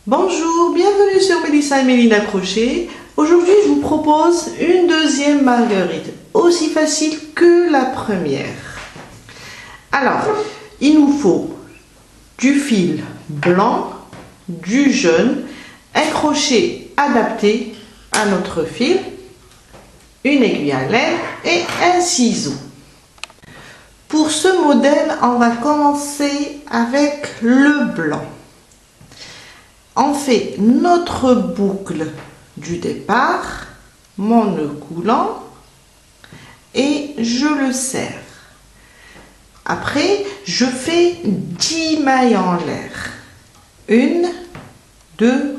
Bonjour, bienvenue sur Mélissa et Mélina Crochet. Aujourd'hui, je vous propose une deuxième marguerite, aussi facile que la première. Alors, il nous faut du fil blanc, du jaune, un crochet adapté à notre fil, une aiguille à laine et un ciseau. Pour ce modèle, on va commencer avec le blanc. On fait notre boucle du départ, mon nœud coulant, et je le serre. Après, je fais 10 mailles en l'air. 1, 2,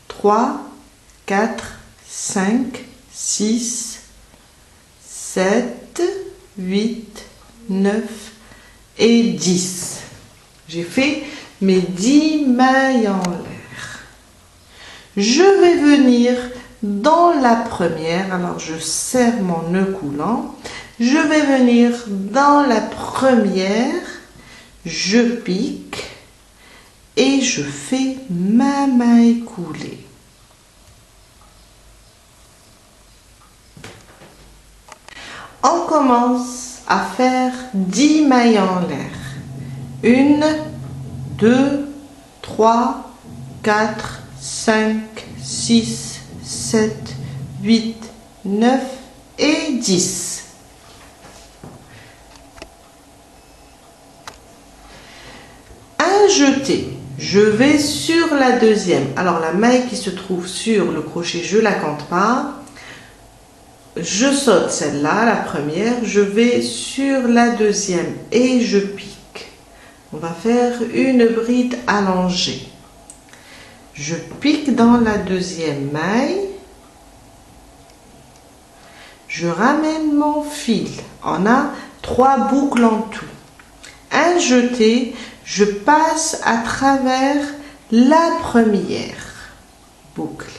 3, 4, 5, 6, 7, 8, 9 et 10. J'ai fait mes 10 mailles en l'air. Je vais venir dans la première, alors je serre mon nœud coulant, je vais venir dans la première, je pique et je fais ma maille coulée. On commence à faire 10 mailles en l'air. 1, 2, 3, 4, 5, 6, 7, 8, 9 et 10. Un jeté, je vais sur la deuxième. Alors la maille qui se trouve sur le crochet, je ne la compte pas. Je saute celle-là, la première, je vais sur la deuxième et je pique. On va faire une bride allongée. Je pique dans la deuxième maille, je ramène mon fil, on a 3 boucles en tout. Un jeté, je passe à travers la première boucle.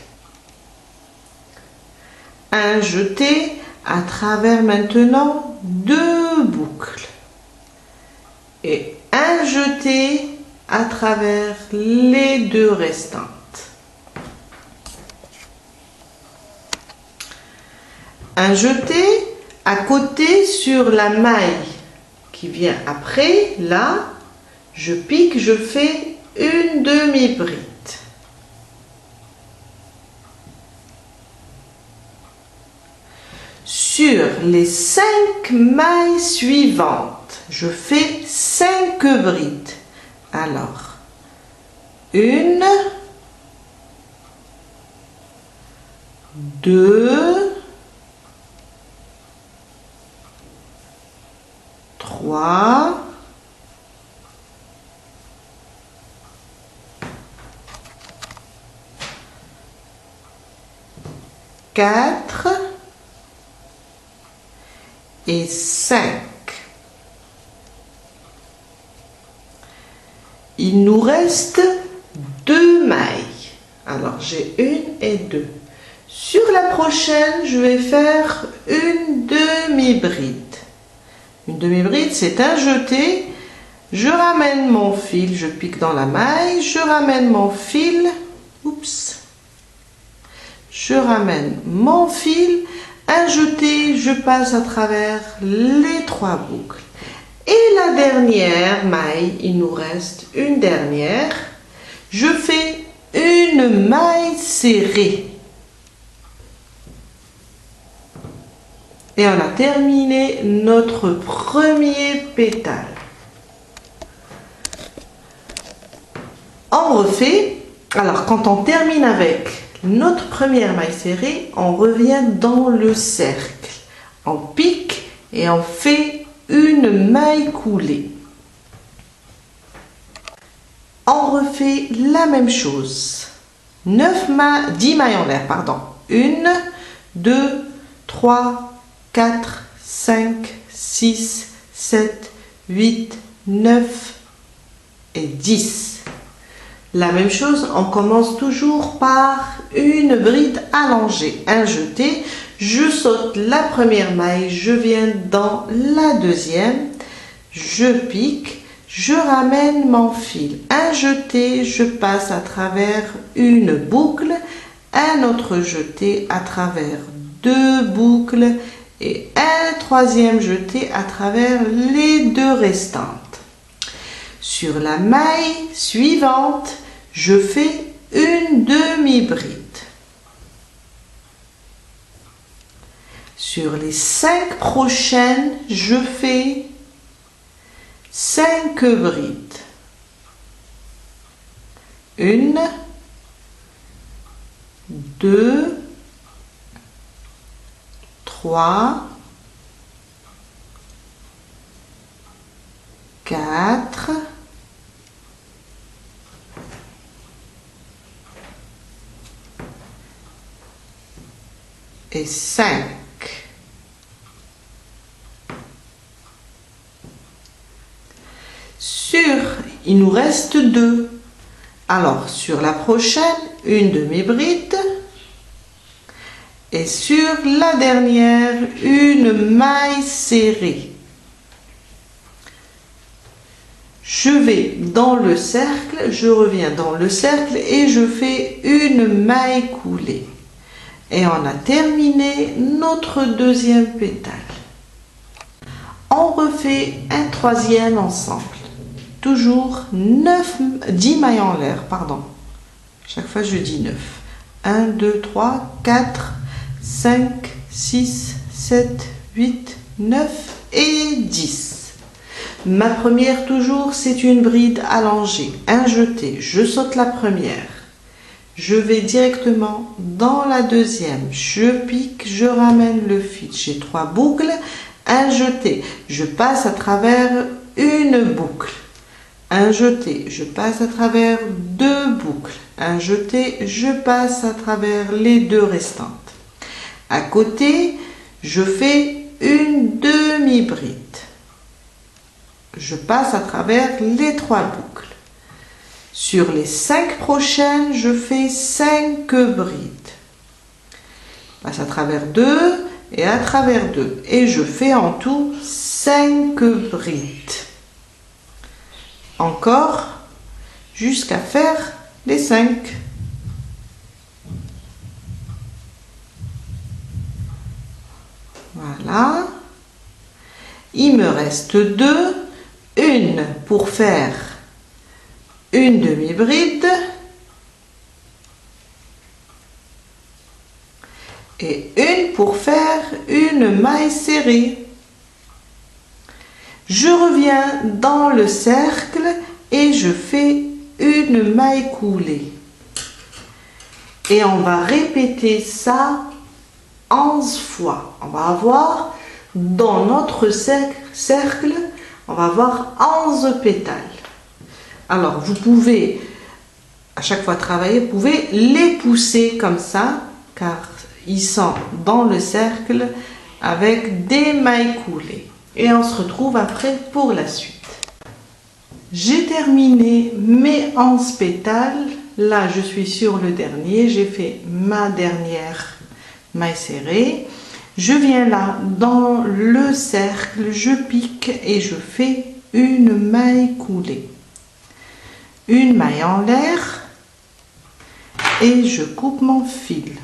Un jeté à travers maintenant 2 boucles. Et un jeté à travers les 2 restantes. Un jeté à côté sur la maille qui vient après, là, je pique, je fais une demi-bride. Sur les 5 mailles suivantes, je fais 5 brides. Alors, 1, 2, 3, 4 et 5. Il nous reste 2 mailles. Alors, j'ai 1 et 2. Sur la prochaine, je vais faire une demi-bride. Une demi-bride, c'est un jeté. Je ramène mon fil, je pique dans la maille, je ramène mon fil. Oups. Je ramène mon fil, un jeté, je passe à travers les 3 boucles. Et la dernière maille, il nous reste une dernière. Je fais une maille serrée. Et on a terminé notre premier pétale. On refait. Alors, quand on termine avec notre première maille serrée, on revient dans le cercle. On pique et on fait une maille coulée. On refait la même chose. 10 mailles en l'air, pardon. 1, 2, 3, 4, 5, 6, 7, 8, 9 et 10. La même chose, on commence toujours par une bride allongée, un jeté. Je saute la première maille, je viens dans la deuxième, je pique, je ramène mon fil. Un jeté, je passe à travers une boucle, un autre jeté à travers deux boucles et un troisième jeté à travers les deux restantes. Sur la maille suivante, je fais une demi-bride. Sur les 5 prochaines, je fais 5 brides. 1, 2, 3, 4, 5. Il nous reste 2. Alors, sur la prochaine, une demi-bride. Et sur la dernière, une maille serrée. Je vais dans le cercle, je reviens dans le cercle et je fais une maille coulée. Et on a terminé notre deuxième pétale. On refait un troisième ensemble. Toujours 10 mailles en l'air, pardon. Chaque fois je dis 9. 1, 2, 3, 4, 5, 6, 7, 8, 9 et 10. Ma première toujours, c'est une bride allongée, un jeté. Je saute la première. Je vais directement dans la deuxième. Je pique, je ramène le fil. J'ai 3 boucles, un jeté. Je passe à travers une boucle. Un jeté, je passe à travers 2 boucles. Un jeté, je passe à travers les 2 restantes. À côté, je fais une demi-bride. Je passe à travers les 3 boucles. Sur les 5 prochaines, je fais 5 brides. Je passe à travers 2 et à travers 2. Et je fais en tout 5 brides. Encore jusqu'à faire les 5. Voilà. Il me reste 2. Une pour faire une demi-bride et une pour faire une maille serrée. Je reviens dans le cercle et je fais une maille coulée. Et on va répéter ça 11 fois. On va avoir dans notre cercle, on va avoir 11 pétales. Alors, vous pouvez, à chaque fois travailler, vous pouvez les pousser comme ça, car ils sont dans le cercle avec des mailles coulées. Et on se retrouve après pour la suite. J'ai terminé mes 11 pétales. Là, je suis sur le dernier. J'ai fait ma dernière maille serrée. Je viens là dans le cercle, je pique et je fais une maille coulée. Une maille en l'air et je coupe mon fil.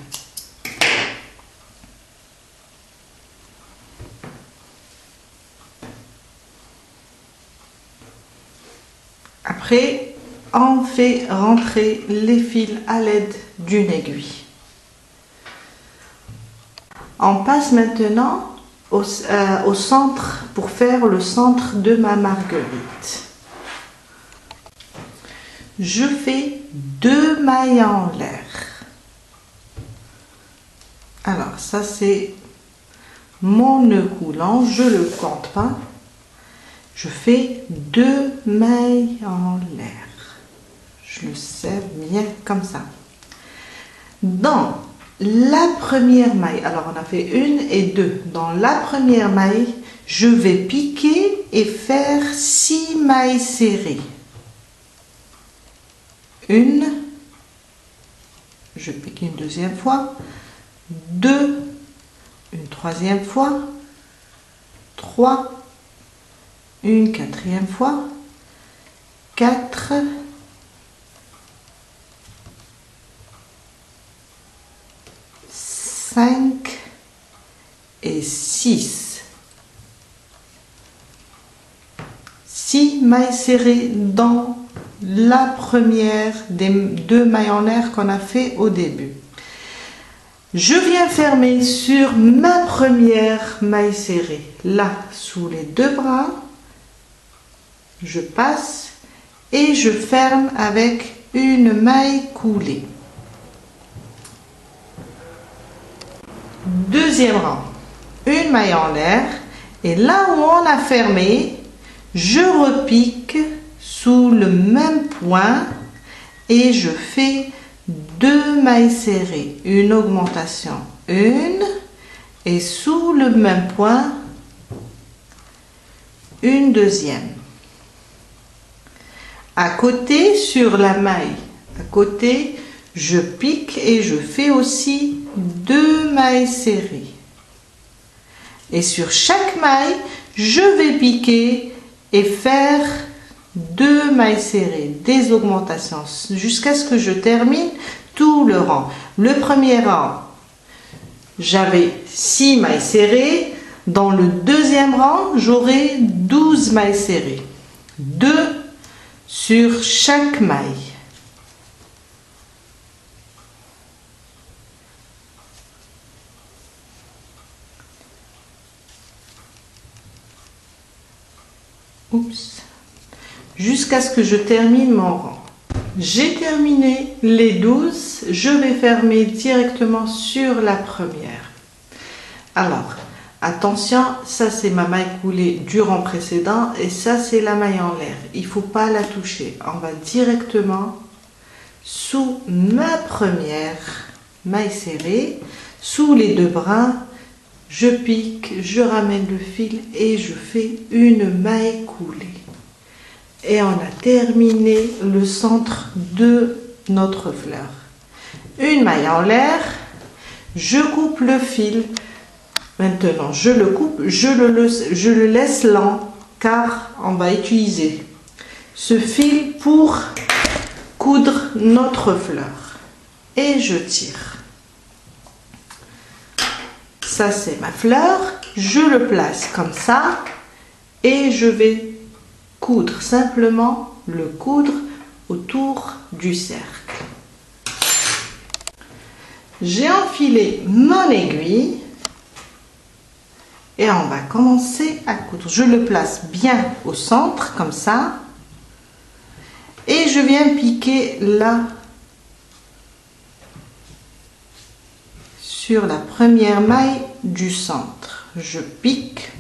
Après, on fait rentrer les fils à l'aide d'une aiguille. On passe maintenant au centre pour faire le centre de ma marguerite. Je fais 2 mailles en l'air. Alors ça c'est mon nœud coulant, je ne le compte pas. Je fais 2 mailles en l'air. Je le serre bien comme ça. Dans la première maille, alors on a fait 1 et 2. Dans la première maille, je vais piquer et faire 6 mailles serrées. 1, je pique une deuxième fois, 2, une troisième fois, 3, une quatrième fois, 4, 5 et 6. 6 mailles serrées dans la première des 2 mailles en l'air qu'on a fait au début. Je viens fermer sur ma première maille serrée, là, sous les 2 bras. Je passe et je ferme avec une maille coulée. Deuxième rang, une maille en l'air, et là où on a fermé, je repique sous le même point et je fais 2 mailles serrées, une augmentation, une, et sous le même point, une deuxième. À côté, sur la maille, à côté, je pique et je fais aussi 2 mailles serrées. Et sur chaque maille, je vais piquer et faire 2 mailles serrées, des augmentations, jusqu'à ce que je termine tout le rang. Le premier rang, j'avais 6 mailles serrées. Dans le deuxième rang, j'aurai 12 mailles serrées. 2 sur chaque maille. Oups. Jusqu'à ce que je termine mon rang. J'ai terminé les 12, je vais fermer directement sur la première. Alors, attention, ça c'est ma maille coulée du rang précédent et ça c'est la maille en l'air. Il ne faut pas la toucher. On va directement sous ma première maille serrée, sous les 2 bras, je pique, je ramène le fil et je fais une maille coulée. Et on a terminé le centre de notre fleur. Une maille en l'air, je coupe le fil. Maintenant, je le coupe, je le laisse lent car on va utiliser ce fil pour coudre notre fleur. Et je tire. Ça, c'est ma fleur. Je le place comme ça et je vais coudre, simplement le coudre autour du cercle. J'ai enfilé mon aiguille et on va commencer à coudre. Je le place bien au centre comme ça et je viens piquer là sur la première maille du centre. Je pique.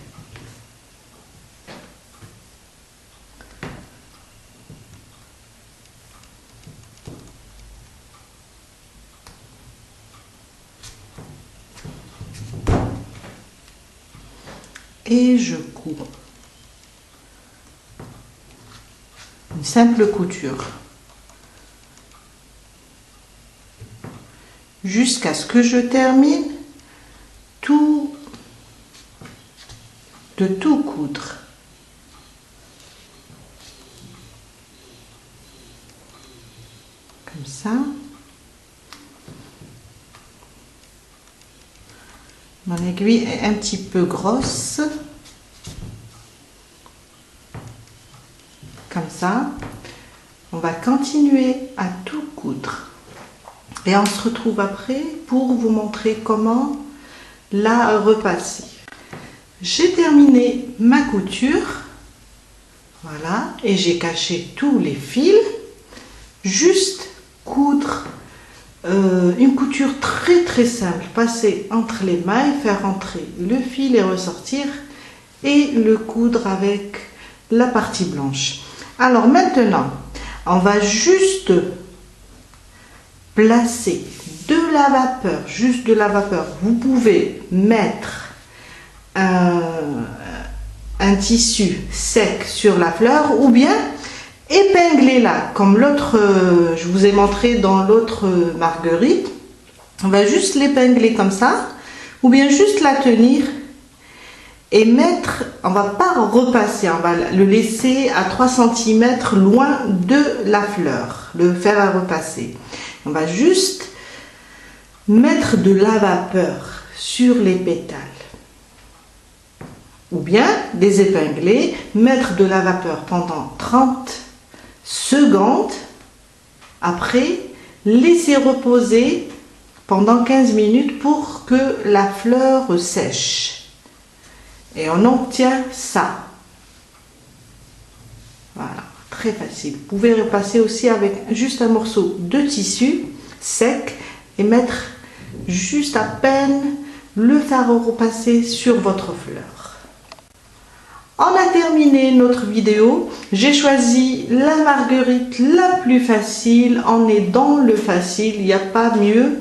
Et je cours. Une simple couture. Jusqu'à ce que je termine de tout coudre. Comme ça. Mon aiguille est un petit peu grosse. Comme ça. On va continuer à tout coudre. Et on se retrouve après pour vous montrer comment la repasser. J'ai terminé ma couture. Voilà. Et j'ai caché tous les fils. Juste coudre une couture très simple. Passer entre les mailles, faire entrer le fil et ressortir. Et le coudre avec la partie blanche. Alors maintenant, on va juste placer de la vapeur, juste de la vapeur. Vous pouvez mettre un tissu sec sur la fleur ou bien épingler là, comme l'autre, je vous ai montré dans l'autre marguerite. On va juste l'épingler comme ça ou bien juste la tenir et mettre, on va pas repasser, on va le laisser à 3 cm loin de la fleur, le faire à repasser. On va juste mettre de la vapeur sur les pétales. Ou bien des épinglés, mettre de la vapeur pendant 30 secondes. Après, laisser reposer pendant 15 minutes pour que la fleur sèche. Et on obtient ça. Voilà, très facile. Vous pouvez repasser aussi avec juste un morceau de tissu sec et mettre juste à peine le fard repassé sur votre fleur. On a terminé notre vidéo. J'ai choisi la marguerite la plus facile. On est dans le facile, il n'y a pas mieux.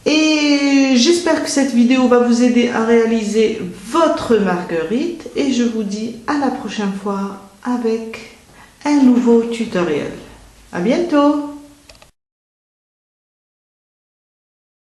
Et j'espère que cette vidéo va vous aider à réaliser votre marguerite. Et je vous dis à la prochaine fois avec un nouveau tutoriel. À bientôt!